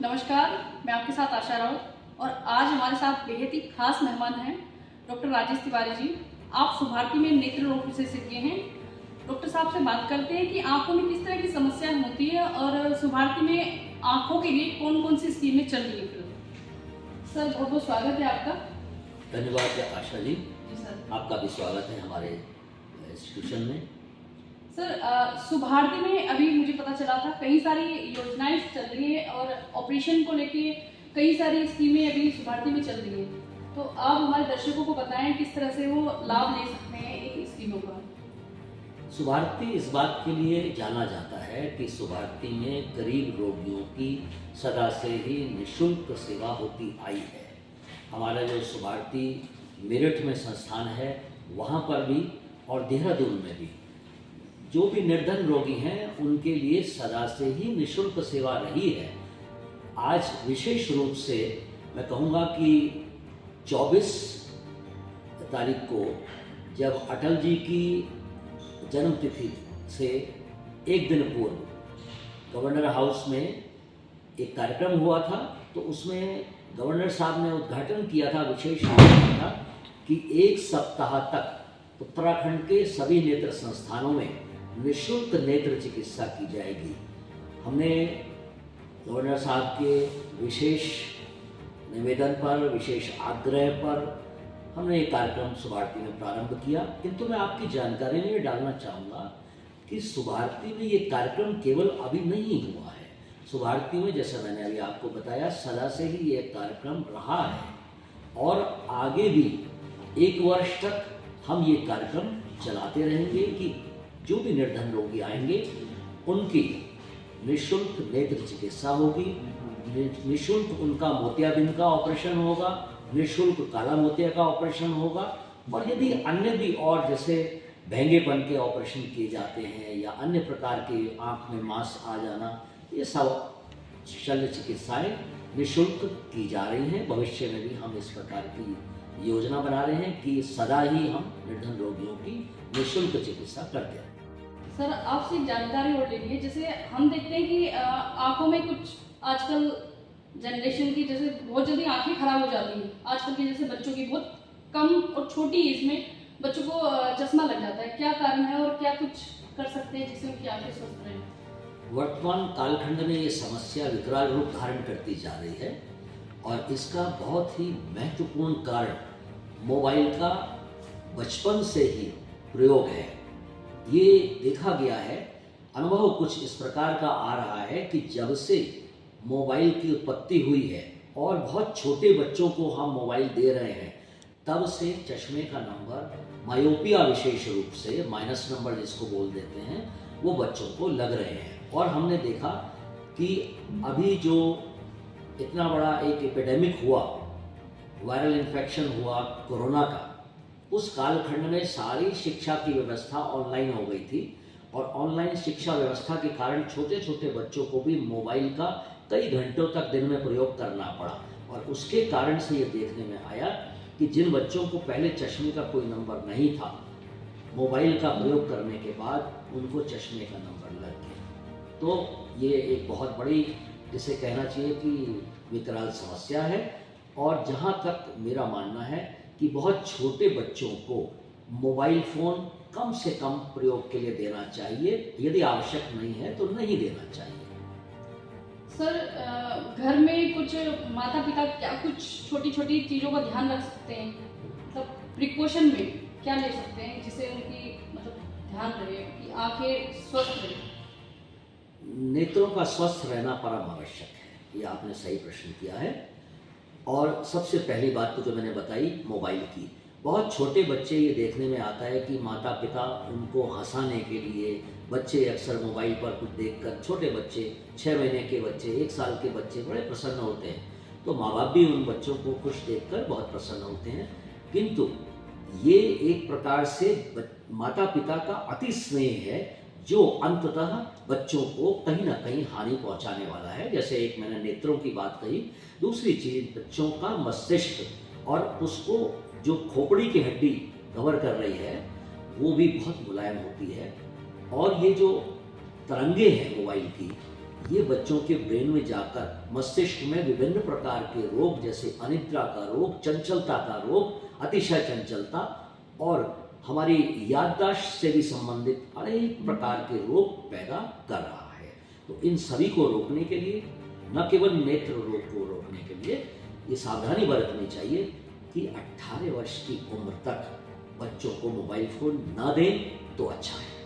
नमस्कार, मैं आपके साथ आशा राउत और आज हमारे साथ बेहद ही खास मेहमान हैं डॉक्टर राजेश तिवारी जी। आप सुभारती में नेत्र रोग विशेषज्ञ हैं। डॉक्टर साहब से बात करते हैं कि आंखों में किस तरह की समस्या होती है और सुभारती में आंखों के लिए कौन कौन सी स्कीमें चल रही है। सर बहुत बहुत स्वागत है आपका। धन्यवाद आशा जी। सर आपका भी स्वागत है हमारे इंस्टीट्यूशन में। सर सुभारती में अभी मुझे पता चला था कई सारी योजनाएं चल रही है और ऑपरेशन को लेके कई सारी स्कीमें अभी सुभारती में चल रही है, तो आप हमारे दर्शकों को बताएं किस तरह से वो लाभ ले सकते हैं एक स्कीमों का। सुभारती इस बात के लिए जाना जाता है कि सुभारती में गरीब रोगियों की सदा से ही निःशुल्क सेवा होती आई है। हमारा जो सुभारती मेरठ में संस्थान है वहाँ पर भी और देहरादून में भी जो भी निर्धन रोगी हैं उनके लिए सदा से ही निःशुल्क सेवा रही है। आज विशेष रूप से मैं कहूँगा कि 24 तारीख को जब अटल जी की जन्मतिथि से एक दिन पूर्व गवर्नर हाउस में एक कार्यक्रम हुआ था, तो उसमें गवर्नर साहब ने उद्घाटन किया था, विशेष किया था कि एक सप्ताह तक उत्तराखंड के सभी नेत्र संस्थानों में निःशुल्क नेत्र चिकित्सा की जाएगी। हमने गवर्नर साहब के विशेष निवेदन पर, विशेष आग्रह पर हमने ये कार्यक्रम सुभारती में प्रारंभ किया। किंतु मैं आपकी जानकारी में डालना चाहूँगा कि सुभारती में ये कार्यक्रम केवल अभी नहीं हुआ है। सुभारती में जैसा मैंने अभी आपको बताया सदा से ही ये कार्यक्रम रहा है और आगे भी 1 वर्ष तक हम ये कार्यक्रम चलाते रहेंगे कि जो भी निर्धन रोगी आएंगे उनकी निःशुल्क नेत्र चिकित्सा होगी, निःशुल्क उनका मोतियाबिंद का ऑपरेशन होगा, निःशुल्क काला मोतिया का ऑपरेशन होगा और यदि अन्य भी और जैसे भेंगेपन के ऑपरेशन किए जाते हैं या अन्य प्रकार के आँख में मांस आ जाना, ये सब शल्य चिकित्साएँ निःशुल्क की जा रही हैं। भविष्य में भी हम इस प्रकार की योजना बना रहे हैं कि सदा ही हम निर्धन रोगियों की निःशुल्क चिकित्सा करते हैं। सर आपसे एक जानकारी और लेनी है, जैसे हम देखते हैं कि आंखों में कुछ आजकल जनरेशन की जैसे बहुत जल्दी आंखें खराब हो जाती हैं। आजकल के जैसे बच्चों की बहुत कम और छोटी एज में बच्चों को चश्मा लग जाता है, क्या कारण है और क्या कुछ कर सकते हैं जिससे उनकी आंखें स्वस्थ रहें। वर्तमान कालखंड में ये समस्या विकराल रूप धारण करती जा रही है और इसका बहुत ही महत्वपूर्ण कारण मोबाइल का बचपन से ही प्रयोग है। ये देखा गया है, अनुभव कुछ इस प्रकार का आ रहा है कि जब से मोबाइल की उत्पत्ति हुई है और बहुत छोटे बच्चों को हम मोबाइल दे रहे हैं, तब से चश्मे का नंबर, मायोपिया विशेष रूप से माइनस नंबर जिसको बोल देते हैं, वो बच्चों को लग रहे हैं। और हमने देखा कि अभी जो इतना बड़ा एक एपिडेमिक हुआ, वायरल इन्फेक्शन हुआ कोरोना का, उस कालखंड में सारी शिक्षा की व्यवस्था ऑनलाइन हो गई थी और ऑनलाइन शिक्षा व्यवस्था के कारण छोटे छोटे बच्चों को भी मोबाइल का कई घंटों तक दिन में प्रयोग करना पड़ा और उसके कारण से ये देखने में आया कि जिन बच्चों को पहले चश्मे का कोई नंबर नहीं था, मोबाइल का प्रयोग करने के बाद उनको चश्मे का नंबर लग गया। तो ये एक बहुत बड़ी, जिसे कहना चाहिए कि विकराल समस्या है। और जहाँ तक मेरा मानना है कि बहुत छोटे बच्चों को मोबाइल फ़ोन कम से कम प्रयोग के लिए देना चाहिए, यदि आवश्यक नहीं है तो नहीं देना चाहिए। सर घर में कुछ माता पिता क्या कुछ छोटी छोटी चीज़ों का ध्यान रख सकते हैं, मतलब प्रिकॉशन में क्या ले सकते हैं जिससे उनकी मतलब ध्यान रहे कि आंखें स्वस्थ रहें। नेत्रों का स्वस्थ रहना परम आवश्यक है, ये आपने सही प्रश्न किया है। और सबसे पहली बात तो जो मैंने बताई मोबाइल की, बहुत छोटे बच्चे, ये देखने में आता है कि माता पिता उनको हंसाने के लिए, बच्चे अक्सर मोबाइल पर कुछ देखकर, छोटे बच्चे 6 महीने के बच्चे, 1 साल के बच्चे बड़े प्रसन्न होते हैं, तो माँ बाप भी उन बच्चों को खुश देखकर बहुत प्रसन्न होते हैं। किंतु ये एक प्रकार से माता पिता का अति स्नेह है जो अंततः बच्चों को कहीं ना कहीं हानि पहुंचाने वाला है। जैसे एक मैंने नेत्रों की बात कही, दूसरी चीज़ बच्चों का मस्तिष्क और उसको जो खोपड़ी की हड्डी कवर कर रही है वो भी बहुत मुलायम होती है। और ये जो तरंगे हैं मोबाइल की, ये बच्चों के ब्रेन में जाकर मस्तिष्क में विभिन्न प्रकार के रोग जैसे अनिद्रा का रोग, चंचलता का रोग, अतिशय चंचलता और हमारी याददाश्त से भी संबंधित अनेक प्रकार के रोग पैदा कर रहा है। तो इन सभी को रोकने के लिए, न केवल नेत्र रोग को रोकने के लिए, ये सावधानी बरतनी चाहिए कि 18 वर्ष की उम्र तक बच्चों को मोबाइल फोन ना दें तो अच्छा है।